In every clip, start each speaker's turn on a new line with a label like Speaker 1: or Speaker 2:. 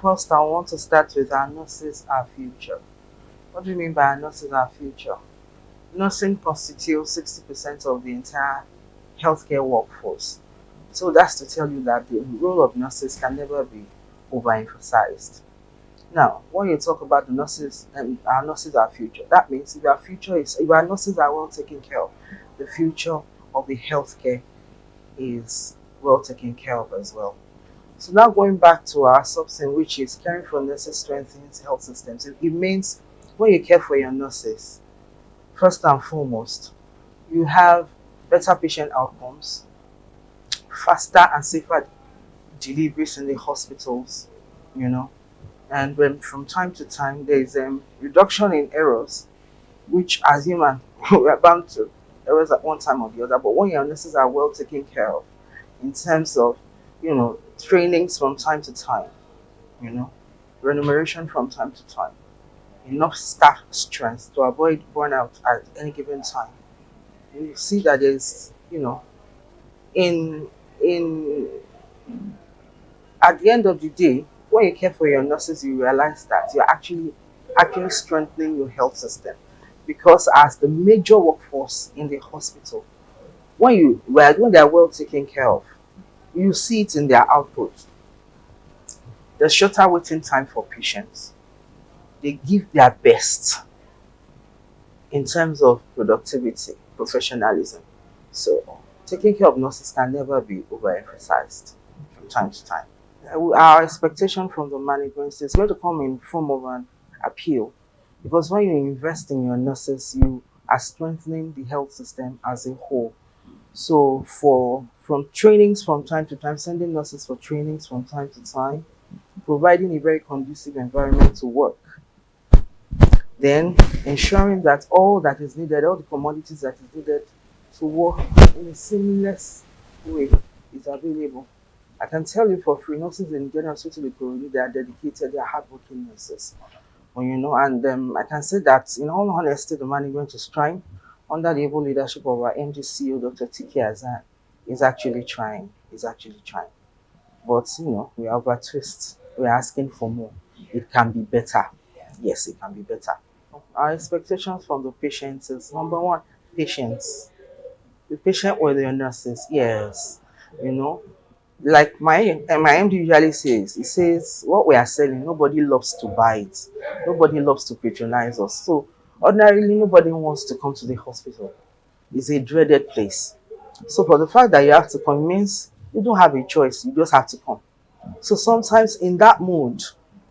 Speaker 1: First, I want to start with our nurses, our future. What do you mean by our nurses, our future? Nursing constitutes 60% of the entire healthcare workforce. So that's to tell you that the role of nurses can never be overemphasized. Now, when you talk about the nurses and our nurses, our future, that means if our nurses are well taken care of, the future of the healthcare is well taken care of as well. So now going back to our substance, which is caring for nurses strengthens health systems. It means when you care for your nurses, first and foremost, you have better patient outcomes, faster and safer deliveries in the hospitals, you know, and when from time to time there is reduction in errors, which as human we are bound to errors at one time or the other. But when your nurses are well taken care of, in terms of trainings from time to time, you know, remuneration from time to time, enough staff strength to avoid burnout at any given time. And you see that there's, in in at the end of the day, when you care for your nurses, you realize that you're actually strengthening your health system. Because as the major workforce in the hospital, when they are well taken care of, you see it in their output. There's shorter waiting time for patients. They give their best in terms of productivity, professionalism. So taking care of nurses can never be overemphasized from time to time. Our expectation from the management is going to come in form of an appeal, because when you invest in your nurses, you are strengthening the health system as a whole. So for from trainings from time to time, sending nurses for trainings from time to time, providing a very conducive environment to work, then ensuring that all that is needed, all the commodities that is needed to work in a seamless way is available. I can tell you for free, nurses in General Hospital Ikorodu, they are dedicated, they are hardworking nurses. And I can say that in all honesty, the management is trying under the able leadership of our MD Dr. Tiki Azan, is actually trying. Is actually trying. But we are over twist. We are asking for more. It can be better. Yes, it can be better. Our expectations from the patients is number one, patience. The patient with your nurses, yes. You know, like my MD usually says, he says what we are selling, nobody loves to buy it. Nobody loves to patronize us. So ordinarily nobody wants to come to the hospital. It's a dreaded place. So for the fact that you have to come means you don't have a choice, you just have to come. So sometimes in that mood,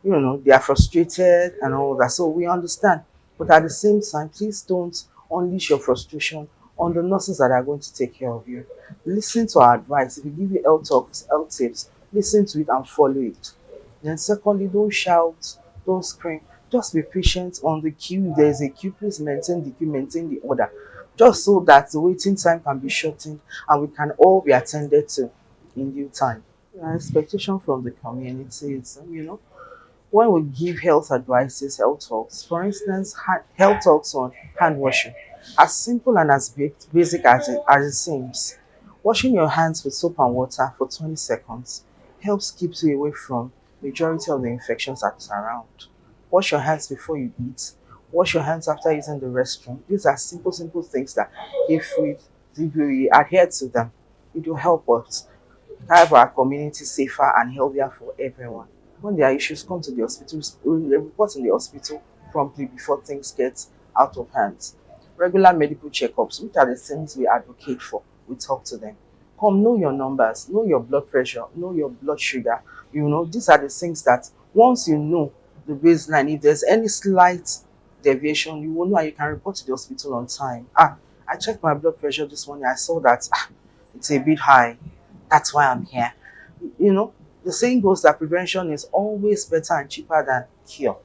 Speaker 1: they are frustrated and all that. So we understand. But at the same time, please don't unleash your frustration on the nurses that are going to take care of you. Listen to our advice. If we give you health talks, health tips, listen to it and follow it. Then secondly, don't shout, don't scream. Just be patient on the queue. If there is a queue, please maintain the queue, maintain the order. Just so that the waiting time can be shortened and we can all be attended to in due time. Expectation from the community is, when we give health advices, health talks, for instance, health talks on hand washing, as simple and as basic as it seems, washing your hands with soap and water for 20 seconds helps keep you away from majority of the infections that's around. Wash your hands before you eat. Wash your hands after using the restroom. These are simple things that if we adhere to them, it will help us have our community safer and healthier for everyone. When there are issues, come to the hospital, report in the hospital promptly before things get out of hand. Regular medical checkups, which are the things we advocate for, we talk to them. Come, know your numbers, know your blood pressure, know your blood sugar. These are the things that once you know the baseline, if there's any slight deviation, you will know and you can report to the hospital on time. I checked my blood pressure this morning, I saw that it's a bit high. That's why I'm here. You know, the saying goes that prevention is always better and cheaper than cure.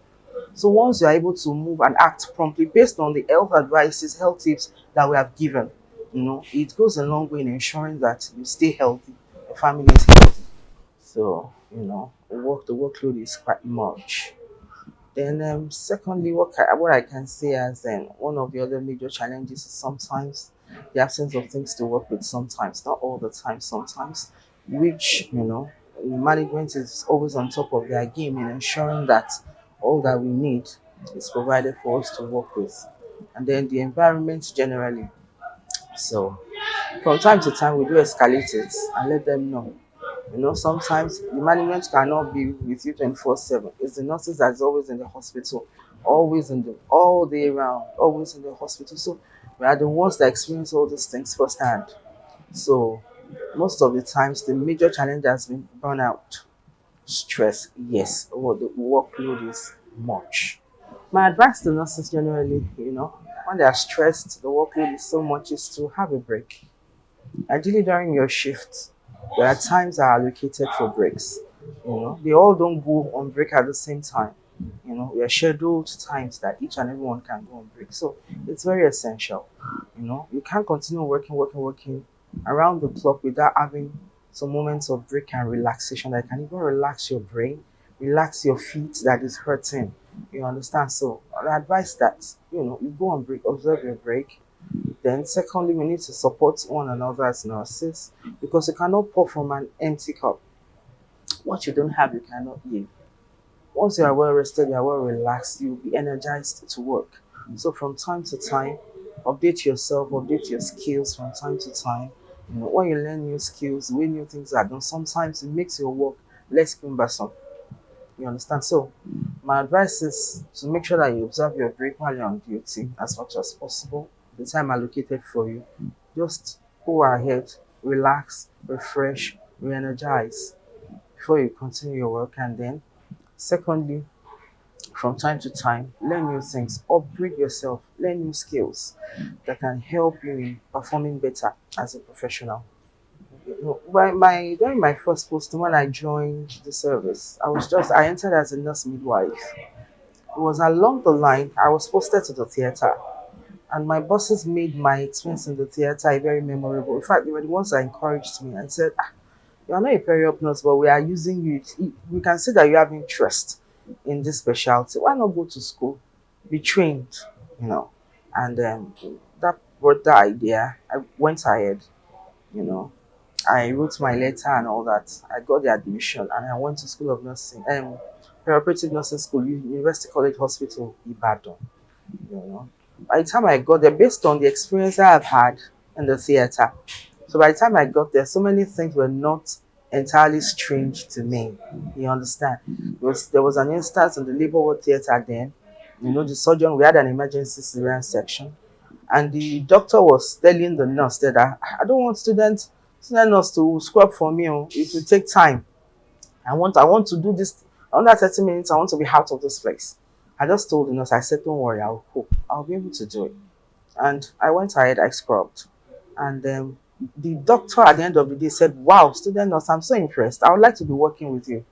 Speaker 1: So once you're able to move and act promptly based on the health advices, health tips that we have given, it goes a long way in ensuring that you stay healthy, your family is healthy. So, the workload is quite much. Then, secondly, what I can say as one of the other major challenges is sometimes the absence of things to work with. Sometimes, not all the time. Sometimes, which Management is always on top of their game in ensuring that all that we need is provided for us to work with. And then the environment generally. So from time to time, we do escalate it and let them know. Sometimes the management cannot be with you 24/7. It's the nurses that's always in the hospital, always in the all day round, always in the hospital. So we are the ones that experience all these things firsthand. So most of the times, the major challenge has been burnout, stress. Yes, or the workload is much. My advice to nurses generally, when they are stressed, the workload is so much, is to have a break. Ideally, during your shift, there are times that are allocated for breaks. They all don't go on break at the same time. We are scheduled times that each and everyone can go on break. So it's very essential. You can't continue working, working, working around the clock without having some moments of break and relaxation that can even relax your brain, relax your feet that is hurting. You understand? So I advise that you go on break, observe your break. Then secondly, we need to support one another as nurses because you cannot pour from an empty cup. What you don't have, you cannot give. Once you are well rested, you are well relaxed, you'll be energized to work. So from time to time, update yourself, update your skills from time to time. When you learn new skills, the way new things are done, sometimes it makes your work less cumbersome. You understand? So my advice is to make sure that you observe your break while you're on duty as much as possible. The time allocated for you. Just go ahead, relax, refresh, re-energize before you continue your work. And then secondly, from time to time, learn new things, upgrade yourself, learn new skills that can help you in performing better as a professional. During my first posting when I joined the service, I entered as a nurse midwife. It was along the line I was posted to the theater, and my bosses made my experience in the theater very memorable. In fact, they were the ones that encouraged me and said, "You are not a periop nurse, but we are using you. We can see that you have interest in this specialty. Why not go to school, be trained?" You know, and that brought the idea. I went ahead. You know, I wrote my letter and all that. I got the admission, and I went to School of Nursing, Perioperative Nursing School, University College Hospital, Ibadan. You know, by the time I got there, based on the experience I have had in the theater, so by the time I got there, so many things were not entirely strange to me. You understand? There was an instance in the labor ward theater then. The surgeon, we had an emergency cesarean section, and the doctor was telling the nurse that I don't want student nurse to scrub for me. Oh. It will take time. I want to do this under 30 minutes. I want to be out of this place. I just told the nurse, I said, don't worry, I'll be able to do it. And I went ahead, I scrubbed. And the doctor at the end of the day said, wow, student nurse, I'm so impressed. I would like to be working with you.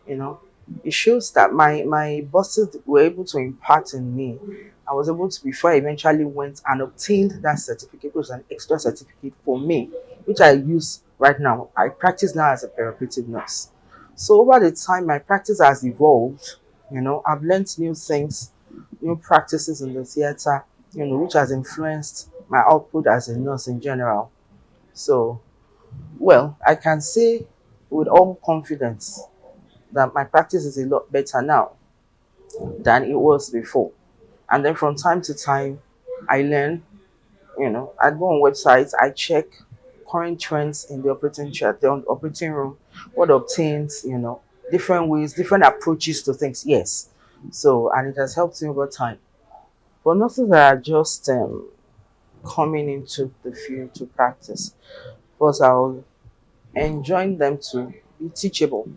Speaker 1: You know, it shows that my bosses were able to impart in me. I was able to, before I eventually went and obtained that certificate, which was an extra certificate for me, which I use right now. I practice now as a therapeutic nurse. So over the time, my practice has evolved. I've learned new things, new practices in the theater, which has influenced my output as a nurse in general. So, well, I can say with all confidence that my practice is a lot better now than it was before. And then from time to time, I learn, I go on websites, I check current trends in the operating chat, the operating room, what obtains, different ways, different approaches to things. Yes. So, and it has helped me over time. But nothing that are just coming into the field to practice. Because I'll enjoin them to be teachable.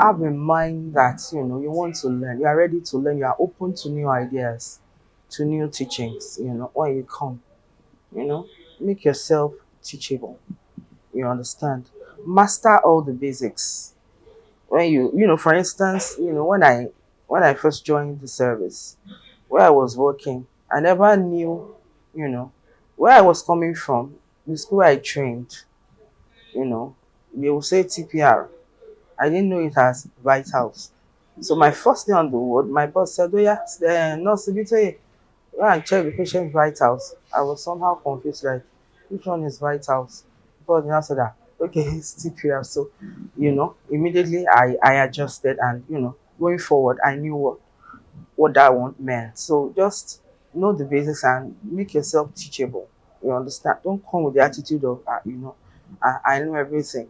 Speaker 1: Have in mind that you want to learn, you are ready to learn, you are open to new ideas, to new teachings. When you come, make yourself teachable. You understand? Master all the basics. When for instance, when I first joined the service, where I was working, I never knew, where I was coming from, the school I trained, they will say TPR. I didn't know it as vitals. So my first day on the ward, my boss said, "Oh yeah, nurse, go and check the patient's vitals." I was somehow confused, like, which one is vitals? But now said that, okay, it's TPR. So, immediately I adjusted, and going forward, I knew what that one meant. So just know the basics and make yourself teachable. You understand? Don't come with the attitude of, I know everything.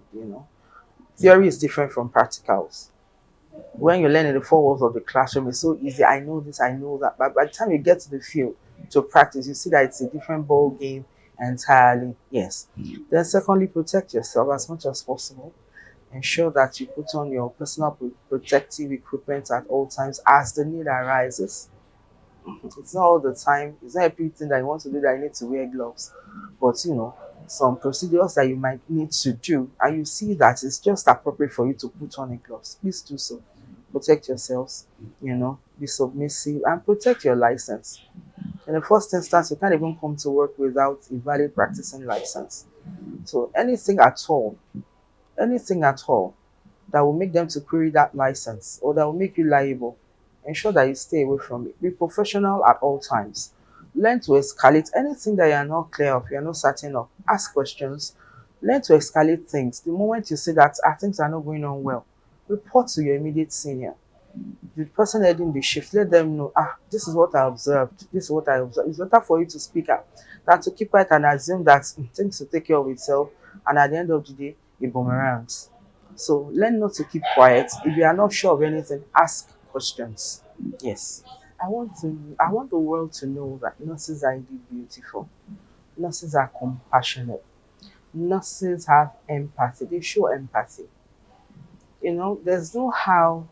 Speaker 1: Theory is different from practicals. When you learn in the four walls of the classroom, it's so easy. I know this, I know that. But by the time you get to the field to practice, you see that it's a different ball game entirely. Yes. Then, secondly, protect yourself as much as possible. Ensure that you put on your personal protective equipment at all times as the need arises. It's not all the time. It's not everything that you want to do that you need to wear gloves. But some procedures that you might need to do, and you see that it's just appropriate for you to put on a gloves, please do so. Protect yourselves, be submissive and protect your license. In the first instance, you can't even come to work without a valid practicing license. So anything at all that will make them to query that license or that will make you liable, ensure that you stay away from it. Be professional at all times. Learn to escalate anything that you are not clear of, you are not certain of. Ask questions. Learn to escalate things. The moment you see that things are not going on well, report to your immediate senior. The person heading the shift, let them know, this is what I observed. This is what I observed. It's better for you to speak up than to keep quiet and assume that things will take care of itself. And at the end of the day, it boomerangs. So learn not to keep quiet. If you are not sure of anything, ask questions. Yes. I want the world to know that nurses are indeed beautiful. Nurses are compassionate. Nurses have empathy. They show empathy. There's no how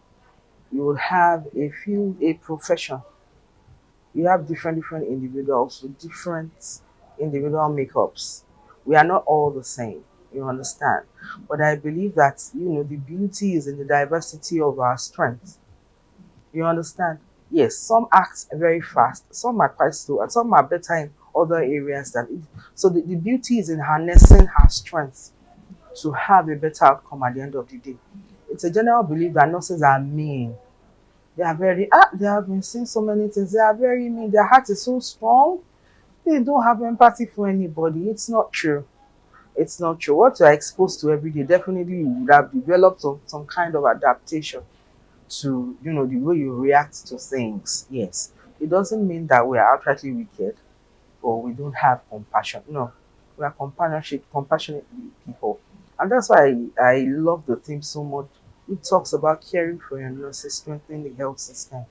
Speaker 1: you will have a field, a profession. You have different individuals with different individual makeups. We are not all the same. You understand? But I believe that the beauty is in the diversity of our strengths. You understand? Yes, some act very fast, some are quite slow, and some are better in other areas than it. So the beauty is in harnessing her strengths to have a better outcome at the end of the day. It's a general belief that nurses are mean. They are they have been seeing so many things. They are very mean. Their heart is so strong. They don't have empathy for anybody. It's not true. It's not true. What you are exposed to every day, definitely you would have developed some kind of adaptation to the way you react to things. Yes. It doesn't mean that we are outrightly wicked or we don't have compassion. No. We are compassionate people. And that's why I love the theme so much. It talks about caring for your nurses, strengthening the health system.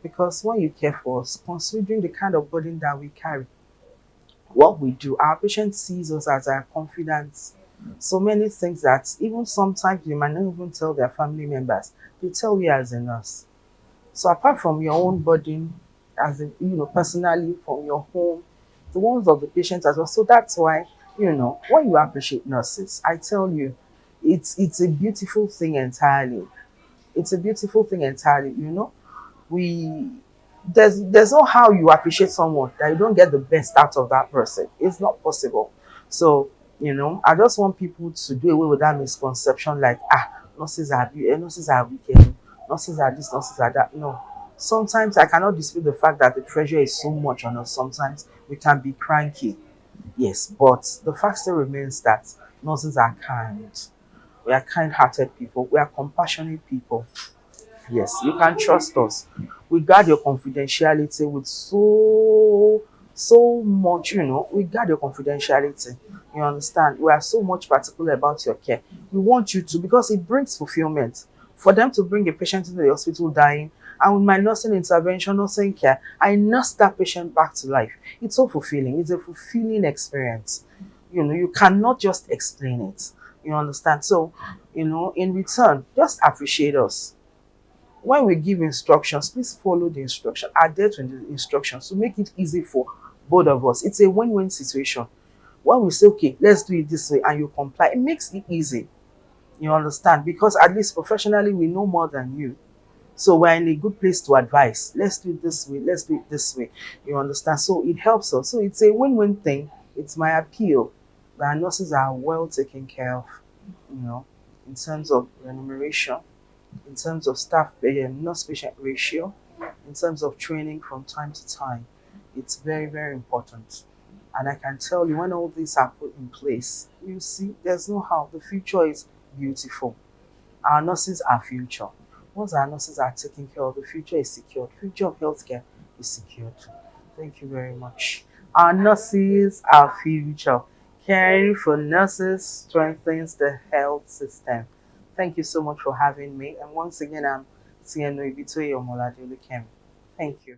Speaker 1: Because when you care for us, considering the kind of burden that we carry, what we do, our patient sees us as our confidants. So many things that even sometimes you might not even tell their family members, they tell you as a nurse. So apart from your own burden, as in, personally from your home, the ones of the patients as well. So that's why, when you appreciate nurses, I tell you, it's a beautiful thing entirely. It's a beautiful thing entirely. We there's no how you appreciate someone that you don't get the best out of that person. It's not possible. So I just want people to do away with that misconception, like nurses are wicked, nurses are this, nurses are that. No, sometimes I cannot dispute the fact that the pressure is so much on us. Sometimes we can be cranky, yes, but the fact still remains that nurses are kind. We are kind-hearted people. We are compassionate people. Yes, you can trust us. We guard your confidentiality with so much, we guard your confidentiality. You understand? We are so much particular about your care. We want you to, because it brings fulfillment. For them to bring a patient into the hospital dying, and with my nursing intervention, nursing care, I nurse that patient back to life. It's so fulfilling. It's a fulfilling experience. You cannot just explain it. You understand? So, in return, just appreciate us. When we give instructions, please follow the instruction, adhere to the instructions to make it easy for both of us. It's a win-win situation. When we say, okay, let's do it this way, and you comply, it makes it easy. You understand? Because at least professionally, we know more than you. So we're in a good place to advise. Let's do it this way. Let's do it this way. You understand? So it helps us. So it's a win-win thing. It's my appeal that our nurses are well taken care of, in terms of remuneration, in terms of staff nurse patient ratio, in terms of training from time to time. It's very, very important. And I can tell you, when all these are put in place, you see, there's no how. The future is beautiful. Our nurses are future. Once our nurses are taken care of, the future is secured. Future of healthcare is secured. Thank you very much. Our nurses are future. Caring for nurses strengthens the health system. Thank you so much for having me. And once again, I'm Sienno Ibitoye Omolade Olukem. Thank you.